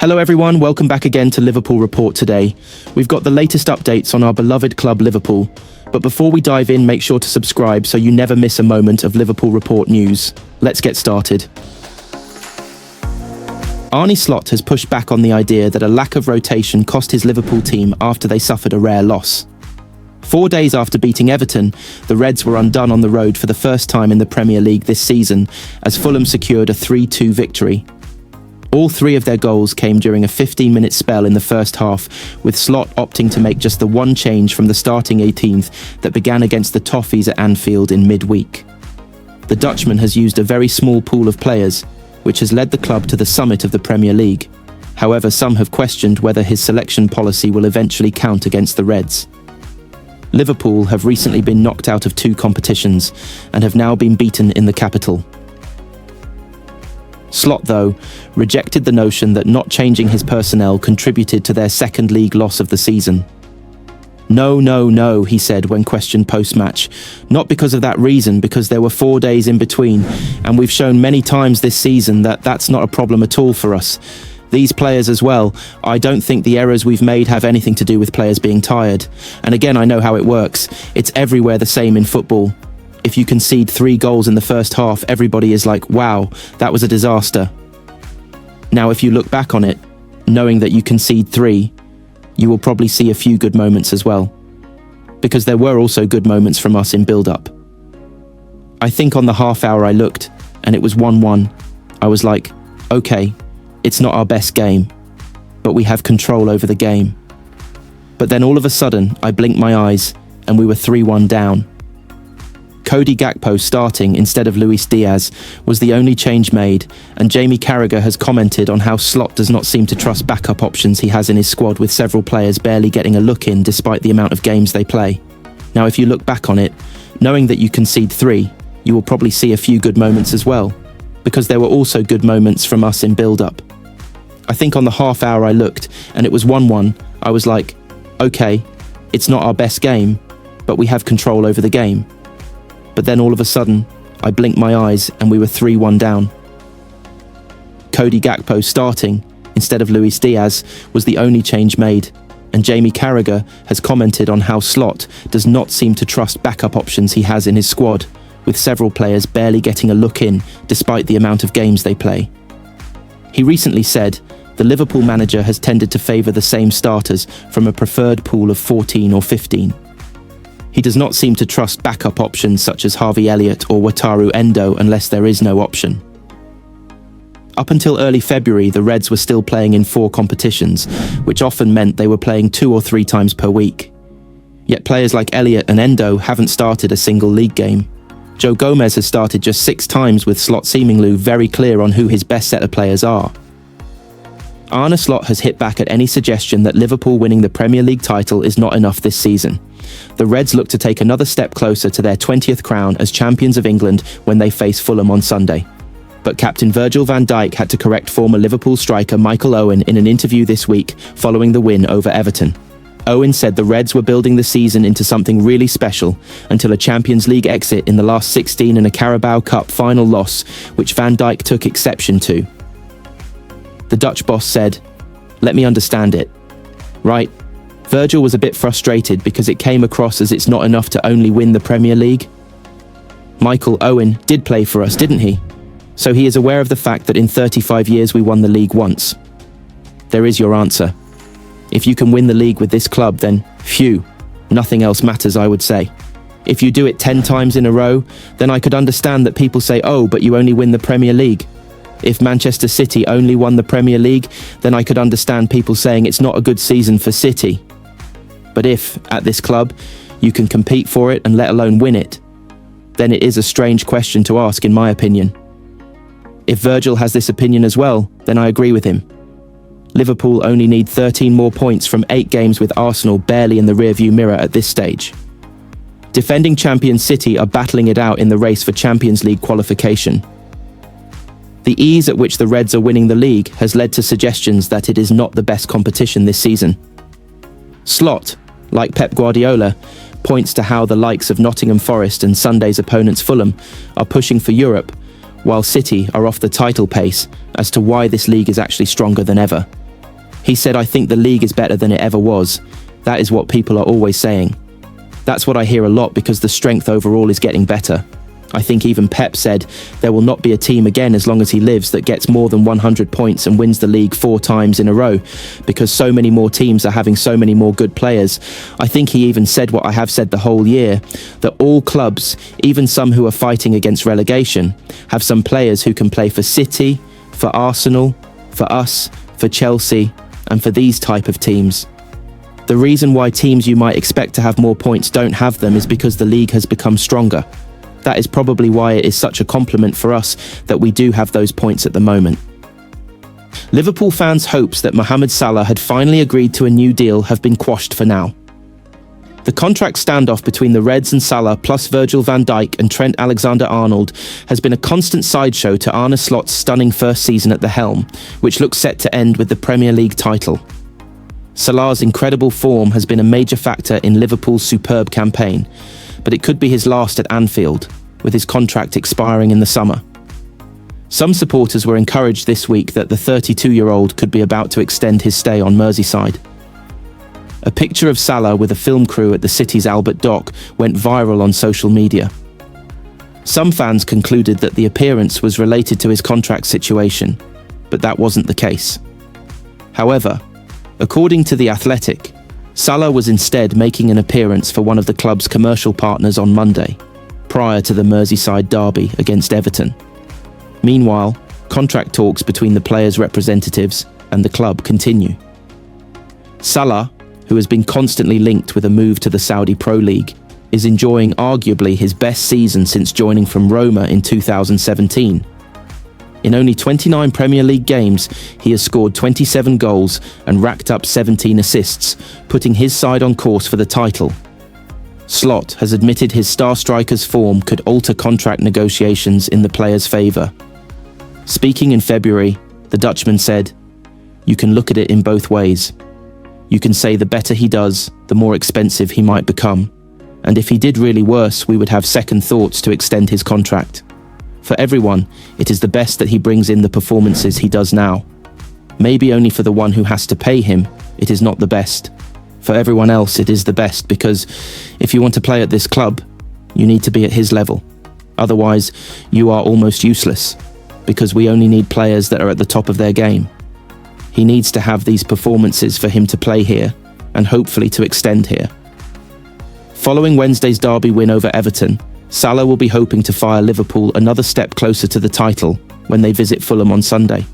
Hello everyone, welcome back again to Liverpool Report today. We've got the latest updates on our beloved club Liverpool. But before we dive in, make sure to subscribe so you never miss a moment of Liverpool Report news. Let's get started. Arneslot has pushed back on the idea that a lack of rotation cost his Liverpool team after they suffered a rare loss. 4 days after beating Everton, the Reds were undone on the road for the first time in the Premier League this season as Fulham secured a 3-2 victory. All 3 of their goals came during a 15-minute spell in the first half, with Slot opting to make just the one change from the starting 18th that began against the Toffees at Anfield in midweek. The Dutchman has used a very small pool of players, which has led the club to the summit of the Premier League. However, some have questioned whether his selection policy will eventually count against the Reds. Liverpool have recently been knocked out of 2 competitions and have now been beaten in the capital. Slot, though, rejected the notion that not changing his personnel contributed to their second league loss of the season. No, he said when questioned post-match. Not because of that reason, because there were 4 days in between, and we've shown many times this season that that's not a problem at all for us. These players as well, I don't think the errors we've made have anything to do with players being tired. And again, I know how it works. It's everywhere the same in football. If you concede 3 goals in the first half, everybody is like, wow, that was a disaster. Now, if you look back on it, knowing that you concede 3, you will probably see a few good moments as well. Because there were also good moments from us in build-up. I think on the half hour I looked, and it was 1-1. I was like, okay, it's not our best game, but we have control over the game. But then all of a sudden, I blinked my eyes, and we were 3-1 down. Cody Gakpo starting instead of Luis Diaz was the only change made, and Jamie Carragher has commented on how Slot does not seem to trust backup options he has in his squad, with several players barely getting a look in despite the amount of games they play. Now, if you look back on it, knowing that you concede 3, you will probably see a few good moments as well, because there were also good moments from us in build-up. I think on the half hour I looked, and it was 1-1, I was like, okay, it's not our best game, but we have control over the game. But then all of a sudden, I blinked my eyes and we were 3-1 down. Cody Gakpo starting instead of Luis Diaz was the only change made, and Jamie Carragher has commented on how Slot does not seem to trust backup options he has in his squad, with several players barely getting a look in despite the amount of games they play. He recently said the Liverpool manager has tended to favour the same starters from a preferred pool of 14 or 15. He does not seem to trust backup options such as Harveyelliott or Wataru Endo unless there is no option. Up until early February, the Reds were still playing in 4 competitions, which often meant they were playing 2 or 3 times per week. Yet players like Elliott and Endo haven't started a single league game. Joe Gomez has started just 6 times, with Slot seemingly very clear on who his best set of players are. Arne Slot has hit back at any suggestion that Liverpool winning the Premier League title is not enough this season. The Reds look to take another step closer to their 20th crown as champions of England when they face Fulham on Sunday. But captain Virgil van Dijk had to correct former Liverpool striker Michael Owen in an interview this week following the win over Everton. Owen said the Reds were building the season into something really special until a Champions League exit in the last 16 and a Carabao Cup final loss, which Van Dijk took exception to. The Dutch boss said, "Let me understand it. Right, Virgil was a bit frustrated because it came across as it's not enough to only win the Premier League. Michael Owen did play for us, didn't he? So he is aware of the fact that in 35 years we won the league once. There is your answer. If you can win the league with this club, then phew, nothing else matters, I would say. If you do it 10 times in a row, then I could understand that people say, oh, but you only win the Premier League. If Manchester City only won the Premier League, then I could understand people saying it's not a good season for City. But if, at this club, you can compete for it and let alone win it, then it is a strange question to ask, in my opinion. If Virgil has this opinion as well, then I agree with him. Liverpool only need 13 more points from 8 games with Arsenal barely in the rearview mirror at this stage. Defending champion City are battling it out in the race for Champions League qualification. The ease at which the Reds are winning the league has led to suggestions that it is not the best competition this season. Slot, like Pep Guardiola, points to how the likes of Nottingham Forest and Sunday's opponents Fulham are pushing for Europe, while City are off the title pace, as to why this league is actually stronger than ever. He said, "I think the league is better than it ever was. That is what people are always saying. That's what I hear a lot because the strength overall is getting better. I think even Pep said there will not be a team again as long as he lives that gets more than 100 points and wins the league 4 times in a row because so many more teams are having so many more good players. I think he even said what I have said the whole year, that all clubs, even some who are fighting against relegation, have some players who can play for City, for Arsenal, for us, for Chelsea, and for these type of teams. The reason why teams you might expect to have more points don't have them is because the league has become stronger. That is probably why it is such a compliment for us that we do have those points at the moment." Liverpool fans' hopes that Mohamed Salah had finally agreed to a new deal have been quashed for now. The contract standoff between the Reds and Salah plus Virgil van Dijk and Trent Alexander-Arnold has been a constant sideshow to Arne Slot's stunning first season at the helm, which looks set to end with the Premier League title. Salah's incredible form has been a major factor in Liverpool's superb campaign, but it could be his last at Anfield, with his contract expiring in the summer. Some supporters were encouraged this week that the 32-year-old could be about to extend his stay on Merseyside. A picture of Salah with a film crew at the city's Albert Dock went viral on social media. Some fans concluded that the appearance was related to his contract situation, but that wasn't the case. However, according to The Athletic, Salah was instead making an appearance for one of the club's commercial partners on Monday, prior to the Merseyside derby against Everton. Meanwhile, contract talks between the players' representatives and the club continue. Salah, who has been constantly linked with a move to the Saudi Pro League, is enjoying arguably his best season since joining from Roma in 2017. In only 29 Premier League games, he has scored 27 goals and racked up 17 assists, putting his side on course for the title. Slot has admitted his star striker's form could alter contract negotiations in the player's favour. Speaking in February, the Dutchman said, "You can look at it in both ways. You can say the better he does, the more expensive he might become. And if he did really worse, we would have second thoughts to extend his contract. For everyone, it is the best that he brings in the performances he does now. Maybe only for the one who has to pay him, it is not the best. For everyone else, it is the best because if you want to play at this club, you need to be at his level. Otherwise, you are almost useless because we only need players that are at the top of their game. He needs to have these performances for him to play here and hopefully to extend here." Following Wednesday's derby win over Everton, Salah will be hoping to fire Liverpool another step closer to the title when they visit Fulham on Sunday.